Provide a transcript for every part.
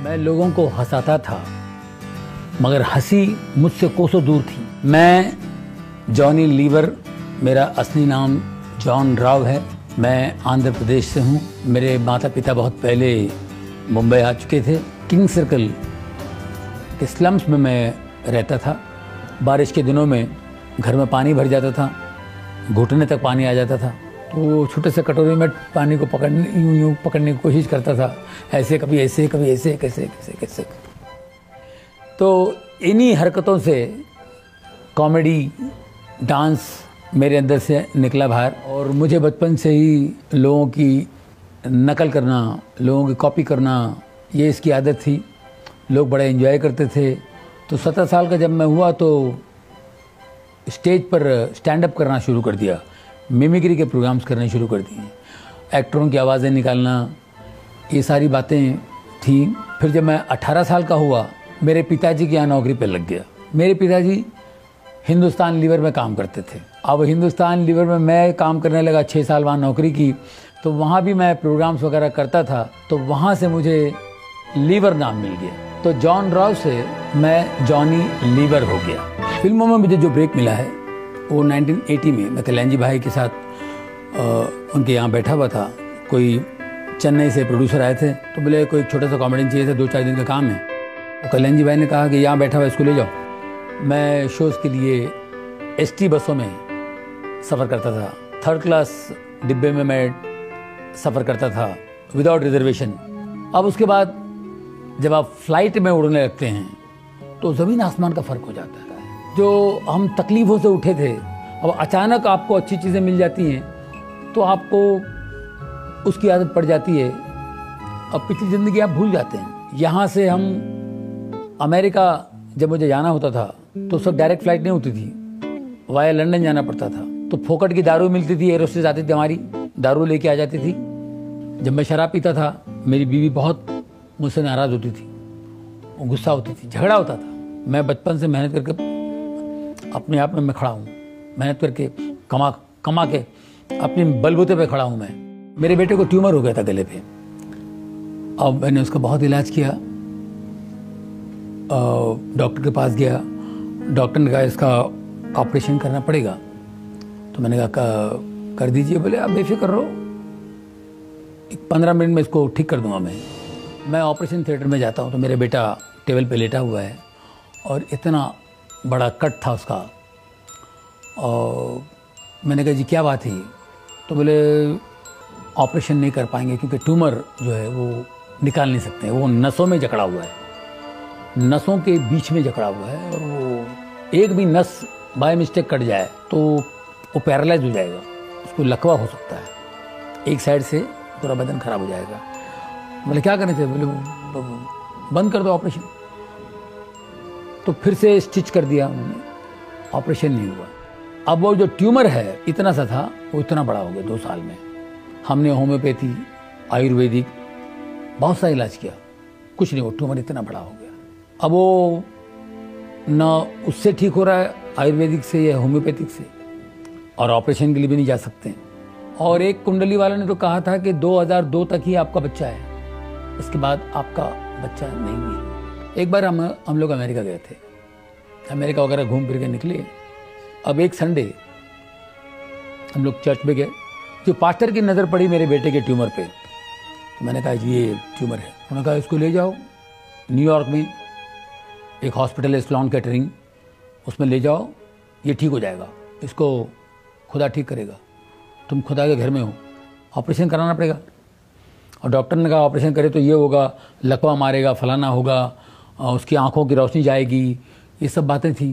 मैं लोगों को हंसाता था मगर हंसी मुझसे कोसों दूर थी। मैं जॉनी लीवर, मेरा असली नाम जॉन राव है। मैं आंध्र प्रदेश से हूँ। मेरे माता पिता बहुत पहले मुंबई आ चुके थे। किंग सर्कल के स्लम्स में मैं रहता था। बारिश के दिनों में घर में पानी भर जाता था, घुटने तक पानी आ जाता था। तो छोटे से कटोरे में पानी को यूं पकड़ने की कोशिश करता था, ऐसे कभी ऐसे कभी ऐसे, कैसे कैसे कैसे। तो इन्हीं हरकतों से कॉमेडी, डांस मेरे अंदर से निकला बाहर। और मुझे बचपन से ही लोगों की नकल करना, लोगों की कॉपी करना, ये इसकी आदत थी। लोग बड़ा एंजॉय करते थे। तो 17 साल का जब मैं हुआ तो स्टेज पर स्टैंड अप करना शुरू कर दिया, मिमिक्री के प्रोग्राम्स करने शुरू कर दिए, एक्टरों की आवाज़ें निकालना, ये सारी बातें थी। फिर जब मैं 18 साल का हुआ, मेरे पिताजी के यहाँ नौकरी पर लग गया। मेरे पिताजी हिंदुस्तान लीवर में काम करते थे। अब हिंदुस्तान लीवर में मैं काम करने लगा, 6 साल वहाँ नौकरी की। तो वहाँ भी मैं प्रोग्राम्स वगैरह करता था। तो वहाँ से मुझे लीवर नाम मिल गया। तो जॉन राव से मैं जॉनी लीवर हो गया। फिल्मों में मुझे जो ब्रेक मिला है वो 1980 में मैं कल्याण जी भाई के साथ उनके यहाँ बैठा हुआ था। कोई चेन्नई से प्रोड्यूसर आए थे, तो बोले कोई छोटा सा कॉमेडियन चाहिए था, 2-4 दिन का काम है। तो कल्याण जी भाई ने कहा कि यहाँ बैठा हुआ इसको ले जाओ। मैं शोज़ के लिए ST बसों में सफ़र करता था। 3rd क्लास डिब्बे में मैं सफ़र करता था विदाउट रिजर्वेशन। अब उसके बाद जब आप फ्लाइट में उड़ने लगते हैं तो ज़मीन आसमान का फ़र्क हो जाता है। जो हम तकलीफ़ों से उठे थे, अब अचानक आपको अच्छी चीज़ें मिल जाती हैं तो आपको उसकी आदत पड़ जाती है। अब पिछली ज़िंदगी आप भूल जाते हैं। यहाँ से हम अमेरिका जब मुझे जाना होता था तो सब डायरेक्ट फ़्लाइट नहीं होती थी, वाया लंदन जाना पड़ता था। तो फोकट की दारू मिलती थी, एयर होस्टेस आती थी, हमारी दारू लेके आ जाती थी। जब मैं शराब पीता था, मेरी बीवी बहुत मुझसे नाराज़ होती थी, वो गुस्सा होती थी, झगड़ा होता था। मैं बचपन से मेहनत करके अपने आप में मैं खड़ा हूँ, मेहनत करके कमा के अपने बलबूते पे खड़ा हूँ मैं। मेरे बेटे को ट्यूमर हो गया था गले पे। अब मैंने उसका बहुत इलाज किया, डॉक्टर के पास गया। डॉक्टर ने कहा इसका ऑपरेशन करना पड़ेगा। तो मैंने कहा कर दीजिए। बोले आप बेफिक्र रहो, 15 मिनट में इसको ठीक कर दूंगा मैं ऑपरेशन थिएटर में जाता हूँ तो मेरे बेटा टेबल पे लेटा हुआ है और इतना बड़ा कट था उसका। और मैंने कहा जी क्या बात है? तो बोले ऑपरेशन नहीं कर पाएंगे क्योंकि ट्यूमर जो है वो निकाल नहीं सकते हैं, वो नसों में जकड़ा हुआ है, नसों के बीच में जकड़ा हुआ है। और वो एक भी नस बाय मिस्टेक कट जाए तो वो पैरालाइज हो जाएगा, उसको लकवा हो सकता है, एक साइड से पूरा बदन खराब हो जाएगा। बोले क्या करने थे? बोले बंद कर दो ऑपरेशन। तो फिर से स्टिच कर दिया उन्होंने, ऑपरेशन नहीं हुआ। अब वो जो ट्यूमर है इतना सा था, वो इतना बड़ा हो गया 2 साल में। हमने होम्योपैथी, आयुर्वेदिक बहुत सा इलाज किया, कुछ नहीं, वो ट्यूमर इतना बड़ा हो गया। अब वो ना उससे ठीक हो रहा है आयुर्वेदिक से या होम्योपैथिक से, और ऑपरेशन के लिए भी नहीं जा सकते। और एक कुंडली वाला ने तो कहा था कि 2002 तक ही आपका बच्चा है, इसके बाद आपका बच्चा नहीं है। एक बार हम लोग अमेरिका गए थे, अमेरिका वगैरह घूम फिर के निकले। अब एक संडे हम लोग चर्च में गए, जो पास्टर की नज़र पड़ी मेरे बेटे के ट्यूमर पे। तो मैंने कहा जी ये ट्यूमर है। उन्होंने कहा इसको ले जाओ, न्यूयॉर्क में एक हॉस्पिटल है स्लॉन कैटरिंग, उसमें ले जाओ, ये ठीक हो जाएगा, इसको खुदा ठीक करेगा, तुम खुदा के घर में हो, ऑपरेशन कराना पड़ेगा। और डॉक्टर ने कहा ऑपरेशन करे तो ये होगा, लकवा मारेगा, फलाना होगा, उसकी आंखों की रोशनी जाएगी, ये सब बातें थी।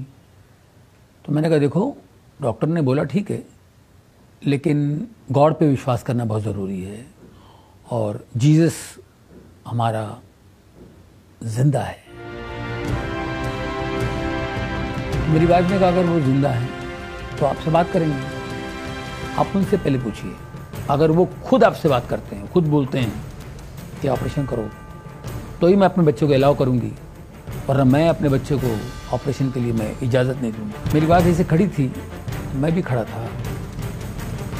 तो मैंने कहा देखो डॉक्टर ने बोला ठीक है, लेकिन गॉड पे विश्वास करना बहुत ज़रूरी है, और जीसस हमारा जिंदा है। मेरी वाइफ ने कहा अगर वो जिंदा है तो आपसे बात करेंगे, आप उनसे पहले पूछिए। अगर वो खुद आपसे बात करते हैं, खुद बोलते हैं कि ऑपरेशन करो, तो ही मैं अपने बच्चों को अलाउ करूंगी, वरना मैं अपने बच्चे को ऑपरेशन के लिए मैं इजाज़त नहीं दूंगी। मेरी बात ऐसे खड़ी थी, मैं भी खड़ा था,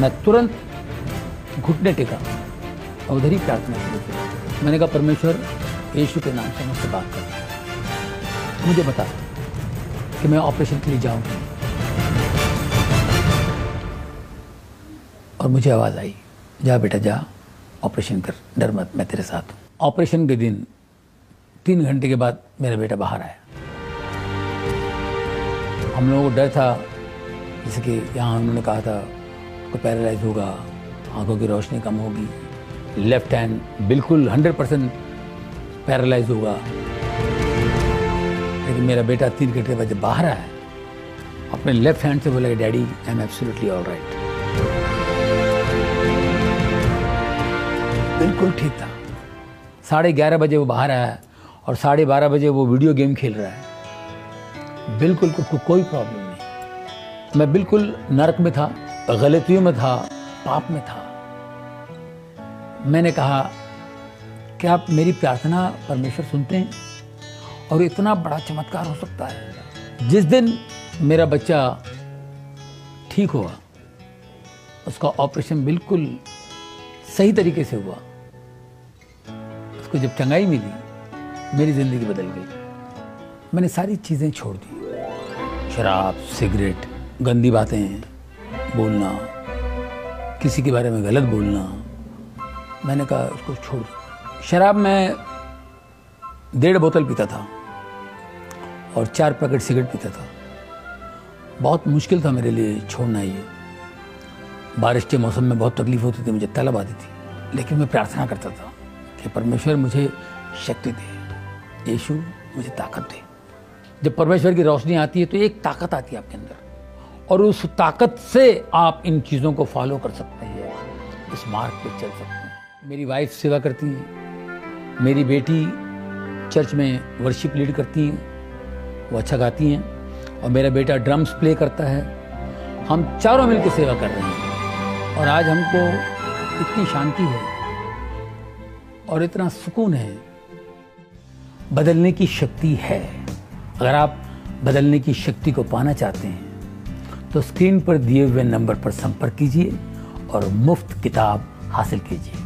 मैं तुरंत घुटने टेका और उधर ही प्रार्थना शुरू की। मैंने कहा परमेश्वर यीशु के नाम से मुझसे बात कर, मुझे बता कि मैं ऑपरेशन के लिए जाऊँ। और मुझे आवाज़ आई, जा बेटा जा, ऑपरेशन कर, डर मत, मैं तेरे साथ हूँ। ऑपरेशन के दिन 3 घंटे के बाद मेरा बेटा बाहर आया। हम लोगों को डर था, जैसे कि यहाँ उन्होंने कहा था कोई पैरालाइज होगा, आंखों की रोशनी कम होगी, लेफ्ट हैंड बिल्कुल 100% पैरालाइज होगा। लेकिन मेरा बेटा 3 घंटे के बाद जब बाहर आया, अपने लेफ्ट हैंड से बोला कि daddy I am absolutely all right. बिल्कुल ठीक था। 11:30 बजे वो बाहर आया और 12:30 बजे वो वीडियो गेम खेल रहा है। बिल्कुल कोई प्रॉब्लम नहीं। मैं बिल्कुल नरक में था, गलतियों में था, पाप में था। मैंने कहा क्या आप मेरी प्रार्थना परमेश्वर सुनते हैं? और इतना बड़ा चमत्कार हो सकता है। जिस दिन मेरा बच्चा ठीक हुआ, उसका ऑपरेशन बिल्कुल सही तरीके से हुआ, उसको जब चंगाई मिली, मेरी ज़िंदगी बदल गई। मैंने सारी चीज़ें छोड़ दी, शराब, सिगरेट, गंदी बातें बोलना, किसी के बारे में गलत बोलना। मैंने कहा उसको छोड़ दो। शराब मैं 1.5 बोतल पीता था और 4 पैकेट सिगरेट पीता था। बहुत मुश्किल था मेरे लिए छोड़ना ये। बारिश के मौसम में बहुत तकलीफ होती थी, मुझे तलब आती थी, लेकिन मैं प्रार्थना करता था कि परमेश्वर मुझे शक्ति दे, यीशु मुझे ताकत दे। जब परमेश्वर की रोशनी आती है तो एक ताकत आती है आपके अंदर, और उस ताकत से आप इन चीज़ों को फॉलो कर सकते हैं, इस मार्ग पे चल सकते हैं। मेरी वाइफ सेवा करती है, मेरी बेटी चर्च में वर्शिप लीड करती हैं, वो अच्छा गाती हैं, और मेरा बेटा ड्रम्स प्ले करता है। हम चारों मिलकर सेवा कर रहे हैं और आज हमको इतनी शांति है और इतना सुकून है। बदलने की शक्ति है। अगर आप बदलने की शक्ति को पाना चाहते हैं तो स्क्रीन पर दिए हुए नंबर पर संपर्क कीजिए और मुफ्त किताब हासिल कीजिए।